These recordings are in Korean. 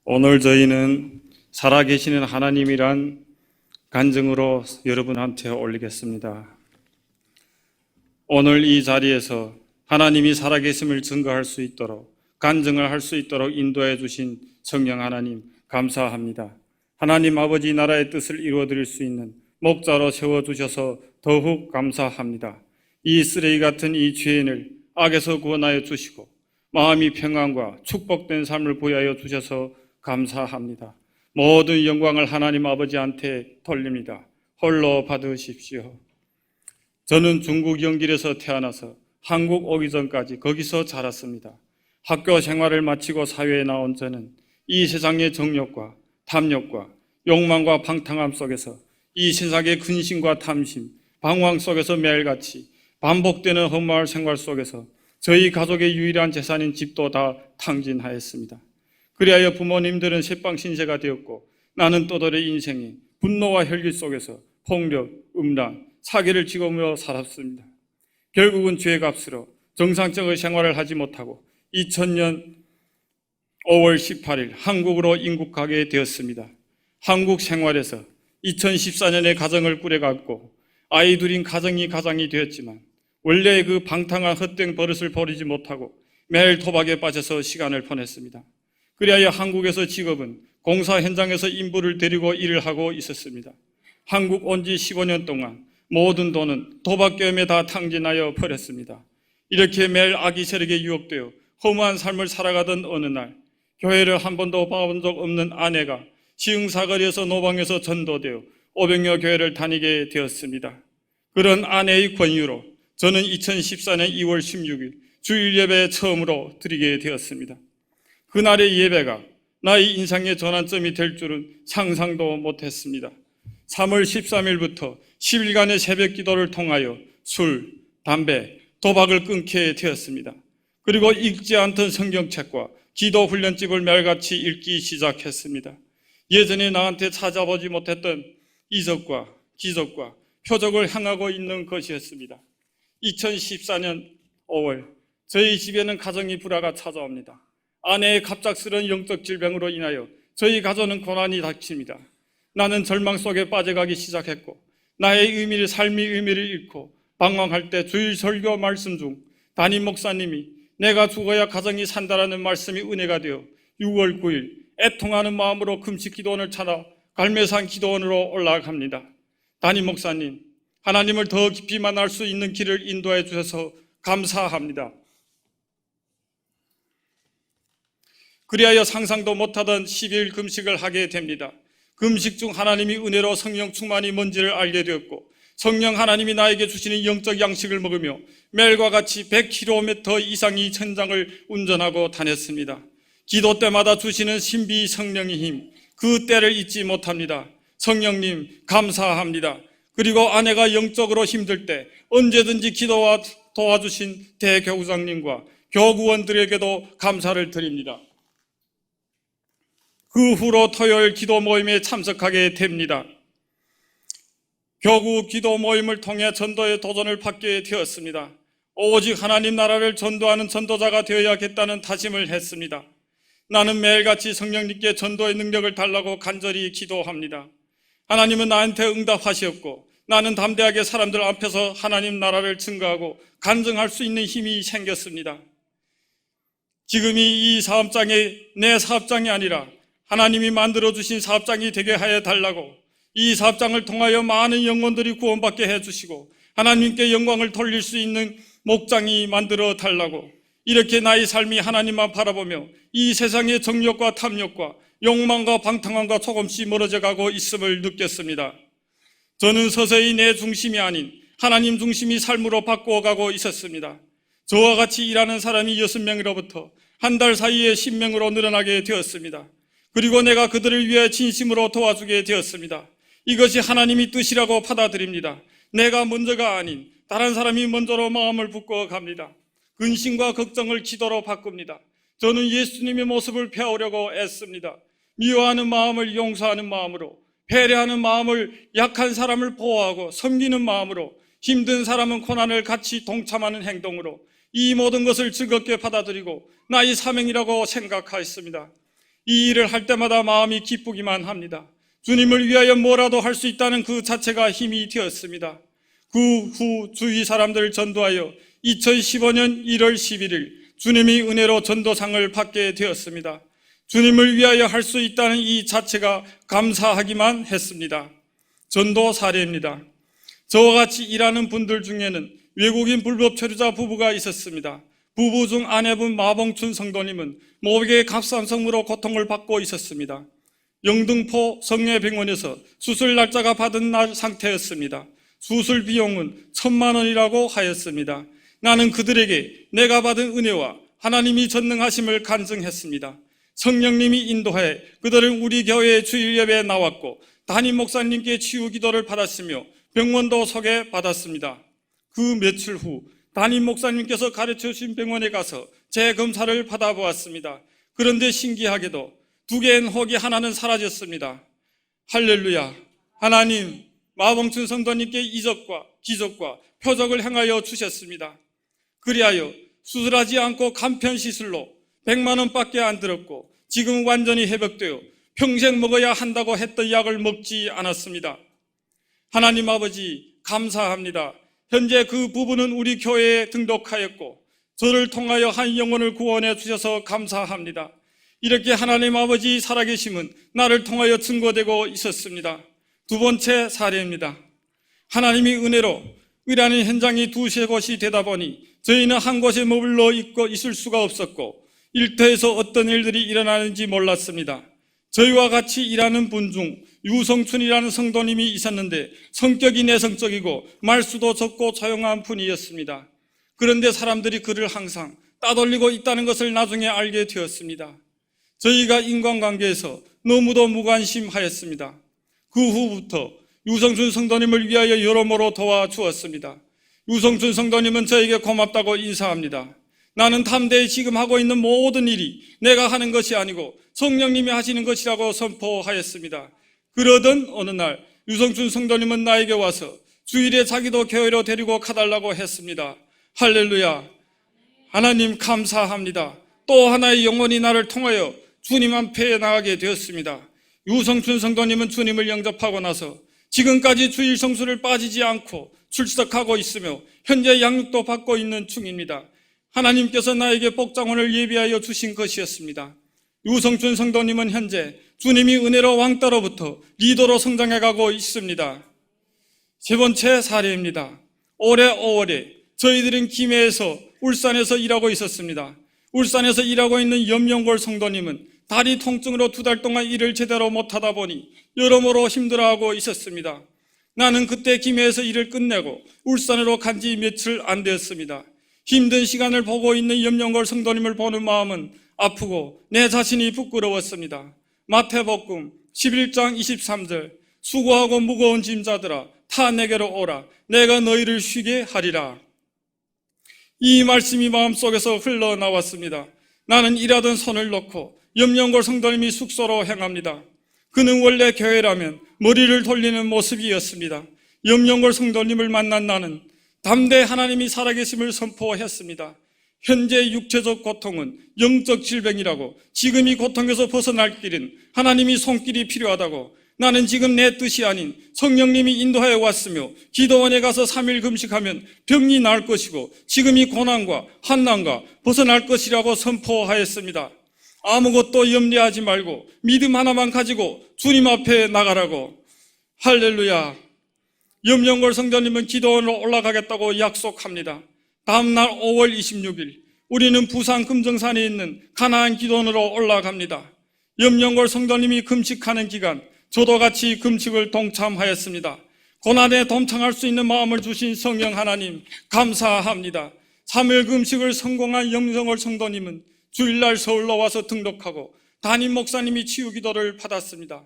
오늘 저희는 살아계시는 하나님이란 간증으로 여러분한테 올리겠습니다. 오늘 이 자리에서 하나님이 살아계심을 증거할 수 있도록, 간증을 할 수 있도록 인도해 주신 성령 하나님 감사합니다. 하나님 아버지 나라의 뜻을 이루어드릴 수 있는 목자로 세워주셔서 더욱 감사합니다. 이 쓰레기 같은 이 죄인을 악에서 구원하여 주시고 마음이 평안과 축복된 삶을 보여하여 주셔서 감사합니다. 모든 영광을 하나님 아버지한테 돌립니다. 홀로 받으십시오. 저는 중국 영길에서 태어나서 한국 오기 전까지 거기서 자랐습니다. 학교 생활을 마치고 사회에 나온 저는 이 세상의 정욕과 탐욕과 욕망과 방탕함 속에서 이 세상의 근심과 탐심, 방황 속에서 매일같이 반복되는 허무할 생활 속에서 저희 가족의 유일한 재산인 집도 다 탕진하였습니다. 그리하여 부모님들은 새빵신세가 되었고 나는 또다리 인생이 분노와 혈기 속에서 폭력, 음란, 사기를 지으며 살았습니다. 결국은 죄값으로 정상적인 생활을 하지 못하고 2000년 5월 18일 한국으로 인국하게 되었습니다. 한국 생활에서 2014년에 가정을 꾸려갔고 아이 둘인 가정이 되었지만 원래 그 방탕한 헛된 버릇을 버리지 못하고 매일 도박에 빠져서 시간을 보냈습니다. 그리하여 한국에서 직업은 공사 현장에서 인부를 데리고 일을 하고 있었습니다. 한국 온 지 15년 동안 모든 돈은 도박 경험에 다 탕진하여 버렸습니다. 이렇게 매일 악의 세력에 유혹되어 허무한 삶을 살아가던 어느 날 교회를 한 번도 봐본 적 없는 아내가 시흥사거리에서 노방에서 전도되어 500여 교회를 다니게 되었습니다. 그런 아내의 권유로 저는 2014년 2월 16일 주일 예배에 처음으로 드리게 되었습니다. 그날의 예배가 나의 인생의 전환점이 될 줄은 상상도 못했습니다. 3월 13일부터 10일간의 새벽 기도를 통하여 술, 담배, 도박을 끊게 되었습니다. 그리고 읽지 않던 성경책과 기도 훈련집을 매일같이 읽기 시작했습니다. 예전에 나한테 찾아보지 못했던 이적과 기적과 표적을 향하고 있는 것이었습니다. 2014년 5월 저희 집에는 가정의 불화가 찾아옵니다. 아내의 갑작스러운 영적 질병으로 인하여 저희 가정은 고난이 닥칩니다. 나는 절망 속에 빠져가기 시작했고 나의 삶의 의미를 잃고 방황할 때 주일 설교 말씀 중 담임 목사님이 내가 죽어야 가정이 산다라는 말씀이 은혜가 되어 6월 9일 애통하는 마음으로 금식 기도원을 찾아 갈매산 기도원으로 올라갑니다. 담임 목사님, 하나님을 더 깊이 만날 수 있는 길을 인도해 주셔서 감사합니다. 그리하여 상상도 못하던 12일 금식을 하게 됩니다. 금식 중 하나님이 은혜로 성령 충만이 뭔지를 알게 되었고 성령 하나님이 나에게 주시는 영적 양식을 먹으며 매일과 같이 100km 이상의 천장을 운전하고 다녔습니다. 기도 때마다 주시는 신비 성령의 힘, 그 때를 잊지 못합니다. 성령님 감사합니다. 그리고 아내가 영적으로 힘들 때 언제든지 기도와 도와주신 대교구장님과 교구원들에게도 감사를 드립니다. 그 후로 토요일 기도 모임에 참석하게 됩니다. 교구 기도 모임을 통해 전도의 도전을 받게 되었습니다. 오직 하나님 나라를 전도하는 전도자가 되어야겠다는 다짐을 했습니다. 나는 매일같이 성령님께 전도의 능력을 달라고 간절히 기도합니다. 하나님은 나한테 응답하셨고 나는 담대하게 사람들 앞에서 하나님 나라를 증거하고 간증할 수 있는 힘이 생겼습니다. 지금이 이 사업장이 내 사업장이 아니라 하나님이 만들어주신 사업장이 되게 하여 달라고 이 사업장을 통하여 많은 영혼들이 구원받게 해주시고 하나님께 영광을 돌릴 수 있는 목장이 만들어 달라고 이렇게 나의 삶이 하나님만 바라보며 이 세상의 정욕과 탐욕과 욕망과 방탕함과 조금씩 멀어져 가고 있음을 느꼈습니다. 저는 서서히 내 중심이 아닌 하나님 중심이 삶으로 바꾸어가고 있었습니다. 저와 같이 일하는 사람이 6명으로부터 한 달 사이에 10명으로 늘어나게 되었습니다. 그리고 내가 그들을 위해 진심으로 도와주게 되었습니다. 이것이 하나님의 뜻이라고 받아들입니다. 내가 먼저가 아닌 다른 사람이 먼저로 마음을 바꾸어 갑니다. 근심과 걱정을 기도로 바꿉니다. 저는 예수님의 모습을 배우려고 애씁니다. 미워하는 마음을 용서하는 마음으로, 배려하는 마음을 약한 사람을 보호하고 섬기는 마음으로, 힘든 사람은 고난을 같이 동참하는 행동으로 이 모든 것을 즐겁게 받아들이고 나의 사명이라고 생각하였습니다. 이 일을 할 때마다 마음이 기쁘기만 합니다. 주님을 위하여 뭐라도 할 수 있다는 그 자체가 힘이 되었습니다. 그 후 주위 사람들을 전도하여 2015년 1월 11일 주님이 은혜로 전도상을 받게 되었습니다. 주님을 위하여 할 수 있다는 이 자체가 감사하기만 했습니다. 전도 사례입니다. 저와 같이 일하는 분들 중에는 외국인 불법 체류자 부부가 있었습니다. 부부 중 아내분 마봉춘 성도님은 목의 갑상선으로 고통을 받고 있었습니다. 영등포 성례병원에서 수술 날짜가 받은 날 상태였습니다. 수술 비용은 1,000만 원이라고 하였습니다. 나는 그들에게 내가 받은 은혜와 하나님이 전능하심을 간증했습니다. 성령님이 인도해 그들은 우리 교회의 주일 예배에 나왔고 담임 목사님께 치유 기도를 받았으며 병원도 소개받았습니다. 그 며칠 후 담임 목사님께서 가르쳐 주신 병원에 가서 재검사를 받아보았습니다. 그런데 신기하게도 2개의 혹이 하나는 사라졌습니다. 할렐루야. 하나님, 마봉춘 성도님께 이적과 기적과 표적을 행하여 주셨습니다. 그리하여 수술하지 않고 간편 시술로 100만 원밖에 안 들었고 지금 완전히 회복되어 평생 먹어야 한다고 했던 약을 먹지 않았습니다. 하나님 아버지 감사합니다. 현재 그 부부는 우리 교회에 등록하였고 저를 통하여 한 영혼을 구원해 주셔서 감사합니다. 이렇게 하나님 아버지 살아계심은 나를 통하여 증거되고 있었습니다. 2번째 사례입니다. 하나님이 은혜로 의뢰하는 현장이 2-3곳이 되다 보니 저희는 한 곳에 머물러 있을 수가 없었고 일터에서 어떤 일들이 일어나는지 몰랐습니다. 저희와 같이 일하는 분 중 유성춘이라는 성도님이 있었는데 성격이 내성적이고 말수도 적고 조용한 분이었습니다. 그런데 사람들이 그를 항상 따돌리고 있다는 것을 나중에 알게 되었습니다. 저희가 인간관계에서 너무도 무관심하였습니다. 그 후부터 유성춘 성도님을 위하여 여러모로 도와주었습니다. 유성춘 성도님은 저에게 고맙다고 인사합니다. 나는 담대히 지금 하고 있는 모든 일이 내가 하는 것이 아니고 성령님이 하시는 것이라고 선포하였습니다. 그러던 어느 날 유성춘 성도님은 나에게 와서 주일에 자기도 교회로 데리고 가달라고 했습니다. 할렐루야. 하나님 감사합니다. 또 하나의 영혼이 나를 통하여 주님 앞에 나가게 되었습니다. 유성춘 성도님은 주님을 영접하고 나서 지금까지 주일 성수를 빠지지 않고 출석하고 있으며 현재 양육도 받고 있는 중입니다. 하나님께서 나에게 복장원을 예비하여 주신 것이었습니다. 유성춘 성도님은 현재 주님이 은혜로 왕따로부터 리더로 성장해가고 있습니다. 3번째 사례입니다. 올해 5월에 저희들은 김해에서 울산에서 일하고 있었습니다. 울산에서 일하고 있는 염영골 성도님은 다리 통증으로 2달 동안 일을 제대로 못하다 보니 여러모로 힘들어하고 있었습니다. 나는 그때 김해에서 일을 끝내고 울산으로 간 지 며칠 안 되었습니다. 힘든 시간을 보고 있는 염영골 성도님을 보는 마음은 아프고 내 자신이 부끄러웠습니다. 마태복음 11장 23절 수고하고 무거운 짐자들아 다 내게로 오라 내가 너희를 쉬게 하리라. 이 말씀이 마음속에서 흘러나왔습니다. 나는 일하던 손을 놓고 염영골 성도님이 숙소로 향합니다. 그는 원래 교회라면 머리를 돌리는 모습이었습니다. 염영골 성도님을 만난 나는 담대 하나님이 살아계심을 선포했습니다. 현재 육체적 고통은 영적 질병이라고 지금 이 고통에서 벗어날 길은 하나님이 손길이 필요하다고 나는 지금 내 뜻이 아닌 성령님이 인도하여 왔으며 기도원에 가서 3일 금식하면 병이 나을 것이고 지금 이 고난과 환난과 벗어날 것이라고 선포하였습니다. 아무것도 염려하지 말고 믿음 하나만 가지고 주님 앞에 나가라고. 할렐루야. 염영골 성도님은 기도원으로 올라가겠다고 약속합니다. 다음 날 5월 26일 우리는 부산 금정산에 있는 가나안 기도원으로 올라갑니다. 염영골 성도님이 금식하는 기간 저도 같이 금식을 동참하였습니다. 고난에 동참할 수 있는 마음을 주신 성령 하나님 감사합니다. 3일 금식을 성공한 염영골 성도님은 주일날 서울로 와서 등록하고 담임 목사님이 치유 기도를 받았습니다.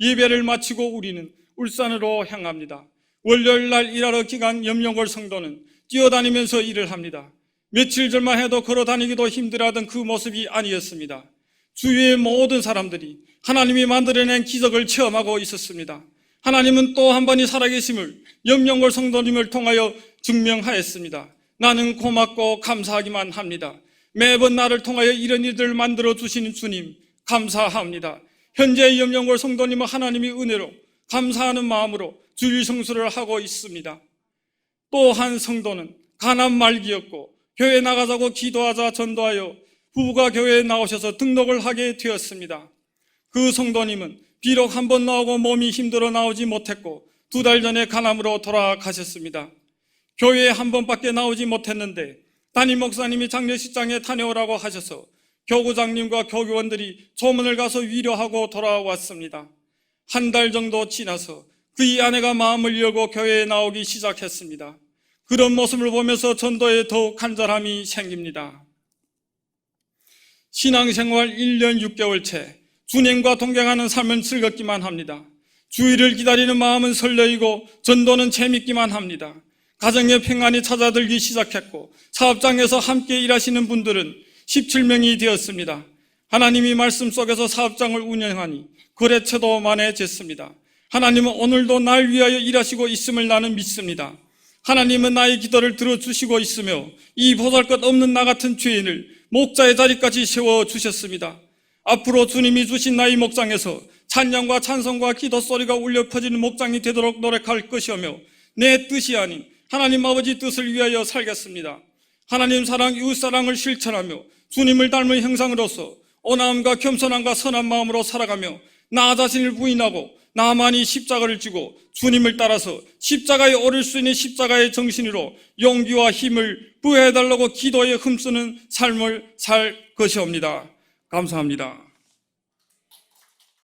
예배를 마치고 우리는 울산으로 향합니다. 월요일날 일하러 기간 염영골 성도는 뛰어다니면서 일을 합니다. 며칠 전만 해도 걸어다니기도 힘들어하던 그 모습이 아니었습니다. 주위의 모든 사람들이 하나님이 만들어낸 기적을 체험하고 있었습니다. 하나님은 또 한 번이 살아계심을 염영골 성도님을 통하여 증명하였습니다. 나는 고맙고 감사하기만 합니다. 매번 나를 통하여 이런 일들을 만들어 주시는 주님 감사합니다. 현재 염영골 성도님은 하나님의 은혜로 감사하는 마음으로 주일 성수를 하고 있습니다. 또 한 성도는 가난 말기였고 교회에 나가자고 기도하자 전도하여 부부가 교회에 나오셔서 등록을 하게 되었습니다. 그 성도님은 비록 한 번 나오고 몸이 힘들어 나오지 못했고 2달 전에 간암으로 돌아가셨습니다. 교회에 한 번밖에 나오지 못했는데 담임 목사님이 장례식장에 다녀오라고 하셔서 교구장님과 교교원들이 조문을 가서 위로하고 돌아왔습니다. 1달 정도 지나서 그의 아내가 마음을 열고 교회에 나오기 시작했습니다. 그런 모습을 보면서 전도에 더욱 간절함이 생깁니다. 신앙생활 1년 6개월째 주님과 동행하는 삶은 즐겁기만 합니다. 주일을 기다리는 마음은 설레이고 전도는 재밌기만 합니다. 가정의 평안이 찾아들기 시작했고 사업장에서 함께 일하시는 분들은 17명이 되었습니다. 하나님이 말씀 속에서 사업장을 운영하니 거래처도 많아졌습니다. 하나님은 오늘도 날 위하여 일하시고 있음을 나는 믿습니다. 하나님은 나의 기도를 들어주시고 있으며 이 보잘것없는 나 같은 죄인을 목자의 자리까지 세워주셨습니다. 앞으로 주님이 주신 나의 목장에서 찬양과 찬송과 기도 소리가 울려 퍼지는 목장이 되도록 노력할 것이며 내 뜻이 아닌 하나님 아버지 뜻을 위하여 살겠습니다. 하나님 사랑, 이웃 사랑을 실천하며 주님을 닮은 형상으로서 온화함과 겸손함과 선한 마음으로 살아가며 나 자신을 부인하고 나만이 십자가를 지고 주님을 따라서 십자가에 오를 수 있는 십자가의 정신으로 용기와 힘을 부여해달라고 기도에 힘쓰는 삶을 살 것이옵니다. 감사합니다.